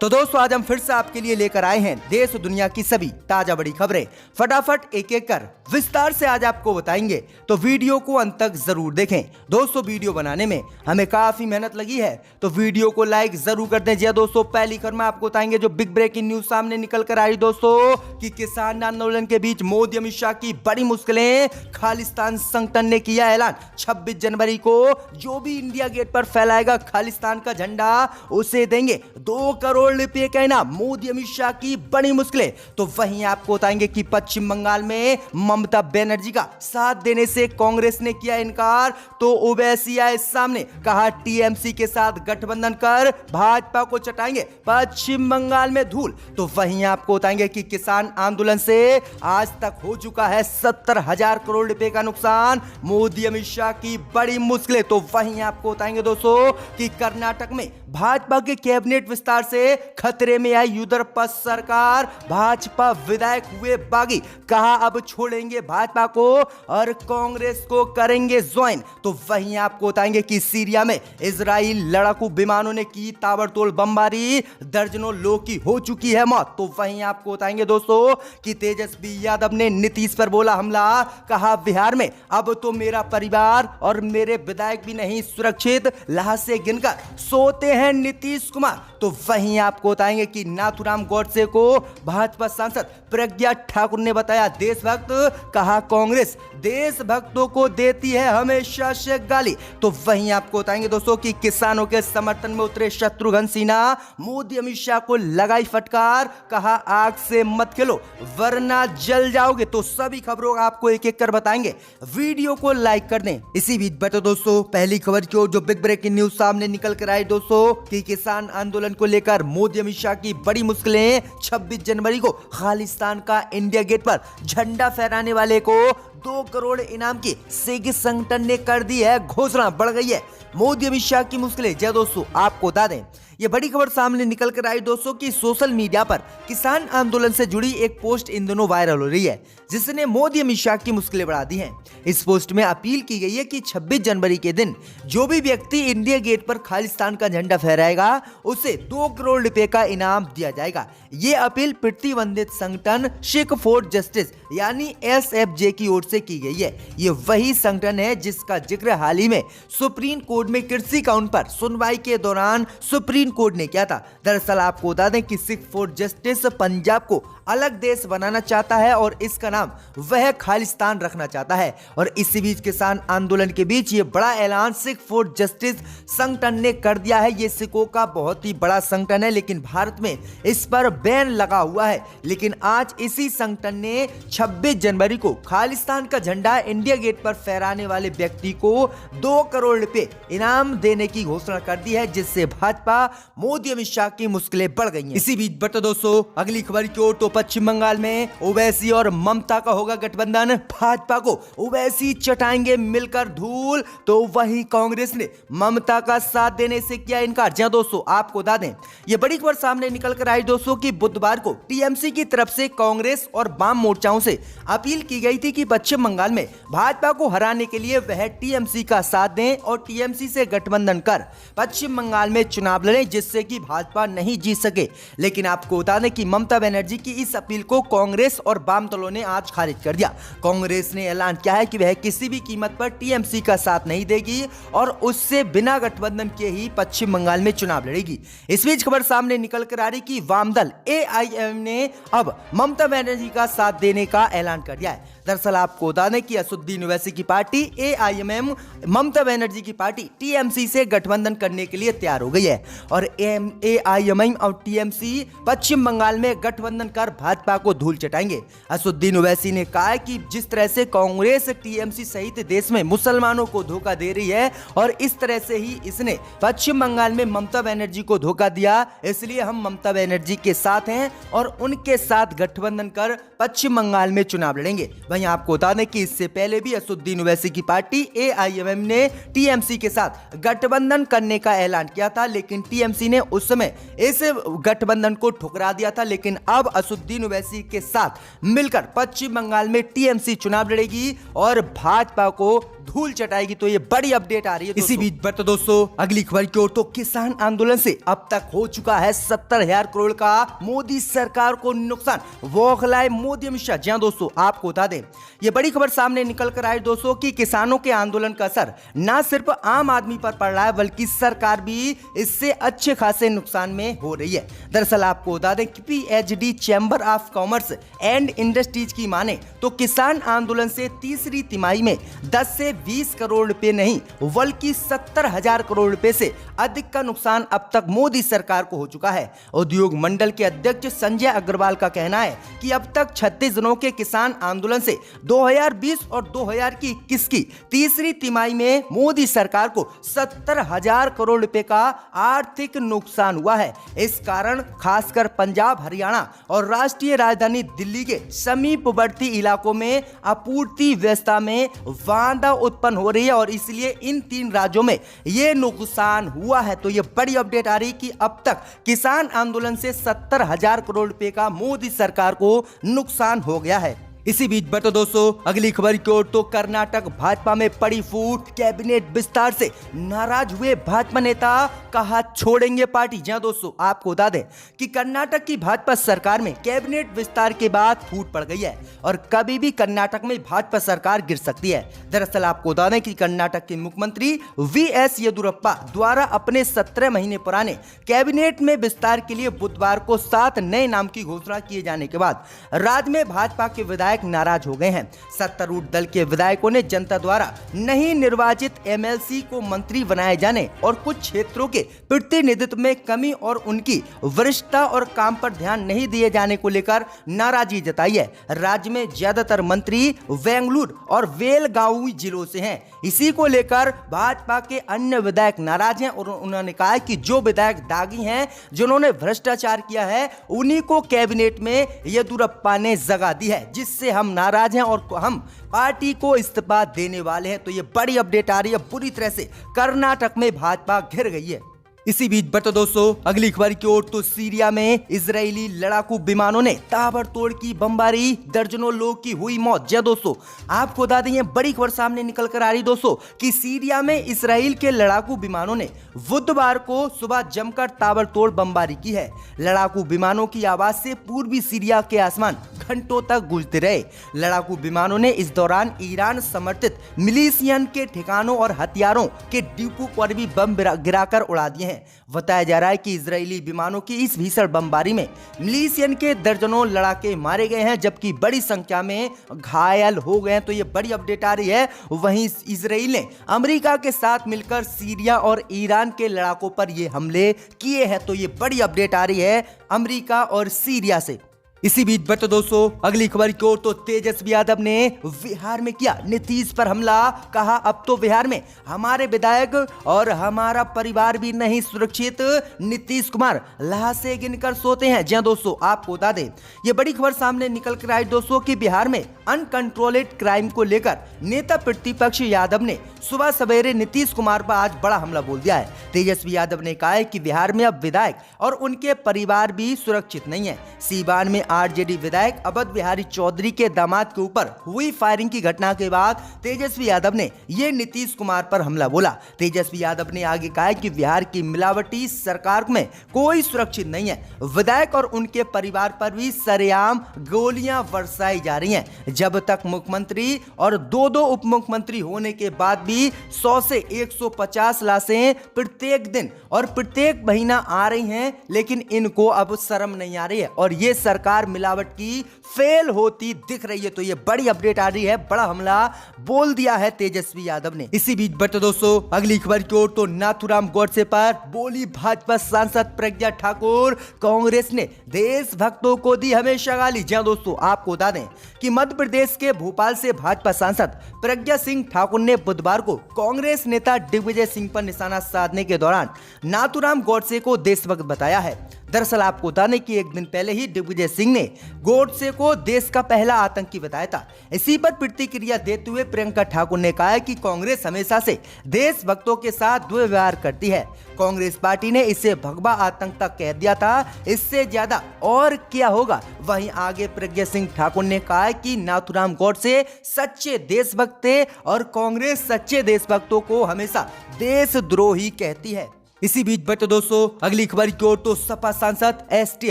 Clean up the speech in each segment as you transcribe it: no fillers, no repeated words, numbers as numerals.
तो दोस्तों आज हम फिर से आपके लिए लेकर आए हैं देश और दुनिया की सभी ताजा बड़ी खबरें। फटाफट एक एक कर विस्तार से आज आपको बताएंगे, तो वीडियो को अंत तक जरूर देखें। दोस्तों वीडियो बनाने में हमें काफी मेहनत लगी है, तो वीडियो को लाइक जरूर कर दें। जी हां दोस्तों, पहली खबर में आपको बताएंगे जो बिग ब्रेकिंग न्यूज सामने निकल कर आई दोस्तों कि किसान आंदोलन के बीच मोदी अमित शाह की बड़ी मुश्किलें। खालिस्तान संगठन ने किया ऐलान, 26 जनवरी को जो भी इंडिया गेट पर फहलाएगा खालिस्तान का झंडा उसे देंगे 2 करोड़ रुपए का इनाम। मोदी अमित शाह की बड़ी मुश्किलें। तो वहीं आपको बताएंगे कि पश्चिम बंगाल में ममता बनर्जी का साथ देने से कांग्रेस ने किया इनकार, तो ओवैसी आए सामने, कहा टीएमसी के साथ गठबंधन कर भाजपा को चटाएंगे पश्चिम बंगाल में धूल। तो वहीं आपको बताएंगे कि किसान आंदोलन से आज तक हो चुका है 70,000 करोड़ रुपए का नुकसान। मोदी अमित शाह की बड़ी मुश्किलें। तो वहीं आपको बताएंगे दोस्तों कि कर्नाटक में भाजपा के कैबिनेट विस्तार से खतरे में आई युद्रप्पा सरकार। भाजपा विधायक हुए बागी, कहा अब छोड़ेंगे भाजपा को और कांग्रेस को करेंगे ज्वाइन। तो वहीं आपको बताएंगे कि सीरिया में इजराइल लड़ाकू विमानों ने की ताबड़तोड़ बमबारी, दर्जनों लोग की हो चुकी है मौत। तो वहीं आपको बताएंगे दोस्तों कि तेजस्वी यादव ने नीतीश पर बोला हमला, कहा बिहार में अब तो मेरा परिवार और मेरे विधायक भी नहीं सुरक्षित, लाशें गिनकर सोते हैं नीतीश कुमार। तो वहीं आपको बताएंगे कि नाथुराम गोडसे को भाजपा सांसद प्रज्ञा ठाकुर ने बताया देशभक्त, कहा कांग्रेस देशभक्तों को देती है हमेशा से गाली। तो वहीं आपको बताएंगे दोस्तों कि किसानों के समर्थन में उतरे शत्रुघ्न सिन्हा, मोदी अमित शाह को लगाई फटकार, कहा आग से मत खेलो वरना जल जाओगे। तो सभी खबरों आपको एक एक कर बताएंगे, वीडियो को लाइक कर दें। इसी बीच बता दोस्तों पहली खबर की ओर जो बिग ब्रेकिंग न्यूज सामने निकल कर आई दोस्तों कि किसान आंदोलन को लेकर मोदी अमित शाह की बड़ी मुश्किलें। 26 जनवरी को खालिस्तान का इंडिया गेट पर झंडा फहराने वाले को 2 करोड़ इनाम की सिख संगठन ने कर दी है घोषणा। बढ़ गई है मोदी अमित शाह की मुश्किलें। जय दोस्तों आपको बता दें ये बड़ी खबर सामने निकल कर आई दोस्तों कि सोशल मीडिया पर किसान आंदोलन से जुड़ी एक पोस्ट इन दिनों वायरल हो रही है, जिसने मोदी अमित शाह की मुश्किलें बढ़ा दी हैं। इस पोस्ट में अपील की गई है कि 26 जनवरी के दिन जो भी व्यक्ति इंडिया गेट पर खालिस्तान का झंडा फहराएगा उसे 2 करोड़ रुपए का इनाम दिया जाएगा। ये अपील प्रतिबंधित संगठन सिख फॉर जस्टिस यानी SFJ की ओर से की गई है। ये वही संगठन है जिसका जिक्र हाल ही में सुप्रीम कोर्ट में कृषि कानून पर सुनवाई के दौरान सुप्रीम कोर्ट ने किया था। दरअसल आपको बता दें कि सिख फॉर जस्टिस पंजाब को अलग देश बनाना चाहता है और इसका नाम वह खालिस्तान रखना चाहता है। और इसी बीच किसान आंदोलन के बीच ये बड़ा ऐलान सिख फॉर जस्टिस संगठन ने कर दिया है। ये सिखों का बहुत ही बड़ा संगठन है, लेकिन भारत में इस पर बैन लगा हुआ है। लेकिन आज इसी संगठन ने 26 जनवरी को खालिस्तान का झंडा इंडिया गेट पर फहराने वाले व्यक्ति को 2 करोड़ रुपए इनाम देने की घोषणा कर दी है, जिससे भाजपा मोदी अमित शाह की मुश्किलें बढ़ गई हैं। इसी बीच बता दोस्तों अगली खबर की ओर तो पश्चिम बंगाल में ओवैसी और ममता का होगा गठबंधन। भाजपा को ओवैसी चटाएंगे मिलकर धूल। तो वहीं कांग्रेस ने ममता का साथ देने से किया इनकार। जहां दोस्तों आपको बता दें यह बड़ी खबर सामने निकल कर आई दोस्तों कि बुधवार को टीएमसी की तरफ से कांग्रेस और वाम मोर्चाओं से अपील की गई थी कि पश्चिम बंगाल में भाजपा को हराने के लिए वह टीएमसी का साथ दें और टीएमसी से गठबंधन कर पश्चिम बंगाल में चुनाव लड़ें, जिससे कि भाजपा नहीं जीत सके। लेकिन आपको बता दें कि ममता बनर्जी की इस अपील को कांग्रेस और वाम दलों ने आज खारिज कर दिया। कांग्रेस ने ऐलान किया है कि वह किसी भी कीमत पर टीएमसी का साथ नहीं देगी और उससे बिना गठबंधन के ही पश्चिम बंगाल में चुनाव लड़ेगी। इस बीच खबर सामने निकल कर आ रही कि वाम दल AIM ने अब ममता बनर्जी का साथ देने का ऐलान कर दिया है। दरअसल आपको बता दें कि असदुद्दीन ओवैसी की पार्टी AIM ममता बनर्जी की पार्टी TMC से गठबंधन करने के लिए तैयार हो गई है और AIM और TMC पश्चिम बंगाल में गठबंधन कर भाजपा को धूल चटाएंगे। असदुद्दीन ओवैसी ने कहा कि जिस तरह से कांग्रेस TMC सहित देश में मुसलमानों को धोखा दे रही है और इस तरह से ही इसने पश्चिम बंगाल में ममता बनर्जी को धोखा दिया, इसलिए हम ममता बनर्जी के साथ हैं और उनके साथ गठबंधन कर पश्चिम बंगाल में चुनाव लड़ेंगे। वहीं आपको बता दें कि इससे पहले भी असदुद्दीन ओवैसी की पार्टी AIM ने TMC के साथ गठबंधन करने का ऐलान किया था, लेकिन TMC ने उस समय इस गठबंधन को ठुकरा दिया था। लेकिन अब असदुद्दीन ओवैसी के साथ मिलकर पश्चिम बंगाल में TMC चुनाव लड़ेगी और भाजपा को धूल चटाएगी। तो ये बड़ी अपडेट आ रही है। इसी बीच बढ़ते दोस्तों अगली खबर की ओर। तो किसान आंदोलन से अब तक हो चुका है 70,000 करोड़ का मोदी सरकार को नुकसान, बौखलाए मोदी अमित शाह। जी हां दोस्तों, आपको बता दें ये बड़ी खबर सामने निकल कर आई दोस्तों कि किसानों के आंदोलन का असर न सिर्फ आम आदमी पर पड़ रहा है बल्कि सरकार भी इससे अच्छे खासे नुकसान में हो रही है। दरअसल आपको बता दें कि PhD chamber of commerce and industries की माने तो किसान आंदोलन से तीसरी तिमाही में 10 से 20 करोड़ रुपए नहीं बल्कि 70,000 करोड़ रुपए से अधिक का नुकसान अब तक मोदी सरकार को हो चुका है। उद्योग मंडल के अध्यक्ष संजय अग्रवाल का कहना है कि अब तक 36 दिनों के किसान आंदोलन से 2020 और 2021 की तीसरी तिमाही में मोदी सरकार को 70,000 करोड़ रुपए का आर्थिक नुकसान हुआ है। इस कारण खासकर पंजाब, हरियाणा और राष्ट्रीय राजधानी दिल्ली के समीपवर्ती इलाकों में आपूर्ति व्यवस्था में वांधा उत्पन्न हो रही है और इसलिए इन 3 राज्यों में यह नुकसान हुआ है। तो यह बड़ी अपडेट आ रही कि अब तक किसान आंदोलन से 70,000 करोड़ रुपए का मोदी सरकार को नुकसान हो गया है। इसी बीच बढ़ते दोस्तों अगली खबर की ओर। तो कर्नाटक भाजपा में पड़ी फूट, कैबिनेट विस्तार से नाराज हुए भाजपा नेता कहा छोड़ेंगे पार्टी। जहां दोस्तों आपको बता दें कि कर्नाटक की भाजपा सरकार में कैबिनेट विस्तार के बाद फूट पड़ गई है और कभी भी कर्नाटक में भाजपा सरकार गिर सकती है। दरअसल आपको बता दें कि कर्नाटक के मुख्यमंत्री VS येदुरप्पा द्वारा अपने 17 महीने पुराने कैबिनेट में विस्तार के लिए बुधवार को 7 नए नाम की घोषणा किए जाने के बाद राज्य में भाजपा के विधायक नाराज हो गए हैं। सत्तारूढ़ दल के विधायकों ने जनता द्वारा नहीं निर्वाचित MLC को मंत्री बनाए जाने और कुछ क्षेत्रों के प्रतिनिधित्व में कमी और उनकी वरिष्ठता और काम पर ध्यान नहीं दिए जाने को लेकर नाराजगी जताई है। राज्य में ज्यादातर मंत्री बेंगलुरु और बेलगावी जिलों से हैं। इसी को लेकर भाजपा के अन्य विधायक नाराज हैं और उन्होंने कहा कि जो विधायक दागी हैं, जिन्होंने भ्रष्टाचार किया है, उन्हीं को कैबिनेट में येदुरप्पा ने जगह दी है, जिससे हम नाराज हैं और हम पार्टी को इस्तीफा देने वाले हैं। तो ये बड़ी अपडेट आ रही है। बुरी तरह से कर्नाटक में भाजपा घिर गई है। इसी बीच बढ़ते दोस्तों अगली खबर की ओर। तो सीरिया में इजरायली लड़ाकू विमानों ने ताबड़तोड़ की बमबारी, दर्जनों लोग की हुई मौत। जय दोस्तों आपको बता दें ये बड़ी खबर सामने निकल कर आ रही दोस्तों कि सीरिया में इसराइल के लड़ाकू विमानों ने बुधवार को सुबह जमकर ताबड़तोड़ बमबारी की है। लड़ाकू विमानों की आवाज से पूर्वी सीरिया के आसमान घंटों तक गूंजते रहे। लड़ाकू विमानों ने इस दौरान ईरान समर्थित मिलिशियन के ठिकानों और हथियारों के डिपो पर भी बम गिराकर उड़ा दिए हैं। बताया जा रहा है कि इजरायली विमानों की इस भीषण बमबारी में मिलिशियन के दर्जनों लड़ाके मारे गए हैं जबकि बड़ी संख्या में घायल हो गए हैं। तो ये बड़ी अपडेट आ रही है। वहीं इजराइल ने अमेरिका के साथ मिलकर सीरिया और ईरान के लड़ाकों पर ये हमले किए हैं। तो ये बड़ी अपडेट आ रही है अमेरिका और सीरिया से। इसी बीच बढ़ते दोस्तों अगली खबर की ओर। तो तेजस्वी यादव ने बिहार में किया नीतीश पर हमला, कहा अब तो बिहार में हमारे विधायक और हमारा परिवार भी नहीं सुरक्षित, नीतीश कुमार लाशें गिनकर सोते हैं। जी दोस्तों आपको बता दें ये बड़ी खबर सामने निकल कर आई दोस्तों कि बिहार में अनकंट्रोलेड क्राइम को लेकर नेता प्रतिपक्ष यादव ने सुबह सवेरे नीतीश कुमार पर आज बड़ा हमला बोल दिया है। तेजस्वी यादव ने कहा है कि बिहार में अब विधायक और उनके परिवार भी सुरक्षित नहीं है। सीवान में RJD विधायक अवध बिहारी चौधरी के दामाद के ऊपर हुई फायरिंग की घटना के बाद तेजस्वी यादव ने यह नीतीश कुमार पर हमला बोला। तेजस्वी यादव ने आगे कहा कि बिहार की मिलावटी सरकार में कोई सुरक्षित नहीं है। विधायक और उनके परिवार पर भी सरेआम गोलियां बरसाई जा रही हैं। जब तक मुख्यमंत्री और 2 उप मुख्यमंत्री होने के बाद भी 100 से 150 लाशें प्रत्येक दिन और प्रत्येक महीना आ रही हैं, लेकिन इनको अब शर्म नहीं आ रही है और ये सरकार मिलावट की फेल होती दिख रही है। तो ये बड़ी अपडेट आ रही है। बड़ा हमला बोल दिया है तेजस्वी यादव ने। इसी बीच बढ़ते दोस्तों अगली खबर की ओर। तो नाथूराम गोडसे पर बोली भाजपा सांसद प्रज्ञा ठाकुर, कांग्रेस ने देशभक्तों को दी हमेशा गाली। जी दोस्तों आपको बता दें कि मध्य प्रदेश के भोपाल से भाजपा सांसद प्रज्ञा सिंह ठाकुर ने बुधवार को कांग्रेस नेता दिग्विजय सिंह पर निशाना साधने के दौरान नाथूराम गोडसे को देशभक्त बताया है। दरअसल आपको बता दें कि एक दिन पहले ही दिग्विजय सिंह सिंह ने गोडसे को देश का पहला आतंकी बताया था। इसी पर प्रतिक्रिया देते हुए प्रियंका ठाकुर ने कहा कि कांग्रेस हमेशा से देशभक्तों के साथ दुर्व्यवहार करती है। कांग्रेस पार्टी ने इसे भगवा आतंक तक कह दिया था, इससे ज्यादा और क्या होगा। वहीं आगे प्रज्ञा सिंह ठाकुर ने कहा कि नाथूराम गोडसे सच्चे देशभक्त थे और कांग्रेस सच्चे देशभक्तों को हमेशा देशद्रोही कहती है। इसी बीच बटे दोस्तों अगली खबर की ओर तो सपा सांसद एसटी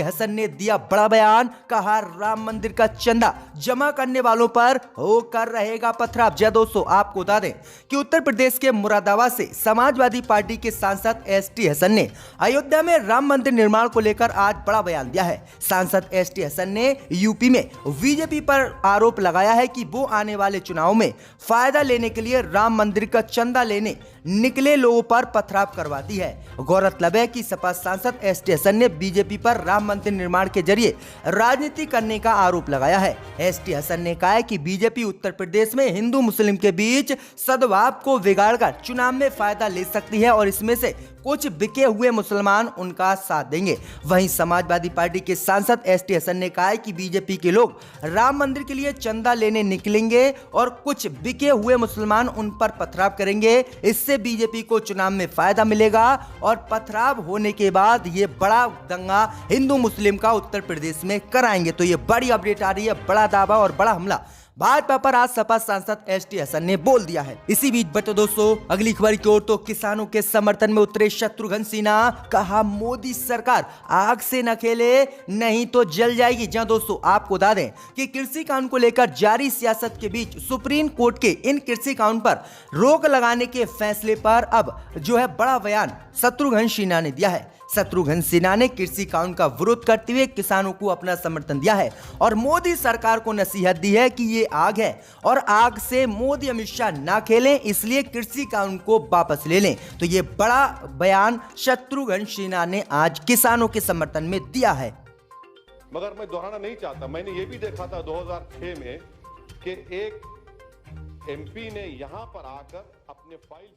हसन ने दिया बड़ा बयान। कहा राम मंदिर का चंदा जमा करने वालों पर होकर रहेगा पथराव। जय दोस्तों, आपको बता दें कि उत्तर प्रदेश के मुरादाबाद से समाजवादी पार्टी के सांसद एसटी हसन ने अयोध्या में राम मंदिर निर्माण को लेकर आज बड़ा बयान दिया है। सांसद एसटी हसन ने यूपी में बीजेपी पर आरोप लगाया है कि वो आने वाले चुनाव में फायदा लेने के लिए राम मंदिर का चंदा लेने निकले लोगों पर पथराव करवाती है। गौरतलब है कि सपा सांसद एसटी हसन ने बीजेपी पर राम मंदिर निर्माण के जरिए राजनीति करने का आरोप लगाया है। एसटी हसन ने कहा है कि बीजेपी उत्तर प्रदेश में हिंदू मुस्लिम के बीच सद्भाव को बिगाड़कर चुनाव में फायदा ले सकती है और इसमें से कुछ बिके हुए मुसलमान उनका साथ देंगे। वहीं समाजवादी पार्टी के सांसद एसटी हसन ने कहा है कि बीजेपी के लोग राम मंदिर के लिए चंदा लेने निकलेंगे और कुछ बिके हुए मुसलमान उन पर पथराव करेंगे। इससे बीजेपी को चुनाव में फायदा मिलेगा और पथराव होने के बाद ये बड़ा दंगा हिंदू मुस्लिम का उत्तर प्रदेश में कराएंगे। तो ये बड़ी अपडेट आ रही है, बड़ा दावा और बड़ा हमला भाजपा पर आज सपा सांसद एसटी हसन ने बोल दिया है। इसी बीच बटे दोस्तों अगली खबर की ओर तो किसानों के समर्थन में उतरे शत्रुघ्न सिन्हा। कहा मोदी सरकार आग से न खेले नहीं तो जल जाएगी। जहां दोस्तों आपको बता दें कि कृषि कानून को लेकर जारी सियासत के बीच सुप्रीम कोर्ट के इन कृषि कानून पर रोक लगाने के फैसले पर अब जो है बड़ा बयान शत्रुघ्न सिन्हा ने दिया है। शत्रुघ्न सिन्हा ने कृषि कानून का विरोध करते हुए किसानों को अपना समर्थन दिया है और मोदी सरकार को नसीहत दी है कि ये आग है और आग से मोदी अमित शाह ना खेलें, इसलिए कृषि कानून को वापस ले लें। तो ये बड़ा बयान शत्रुघ्न सिन्हा ने आज किसानों के समर्थन में दिया है। मगर मैं दोहराना नहीं चाहता, मैंने ये भी देखा था 2006 में कि एक एमपी ने यहां पर आकर अपने फाइल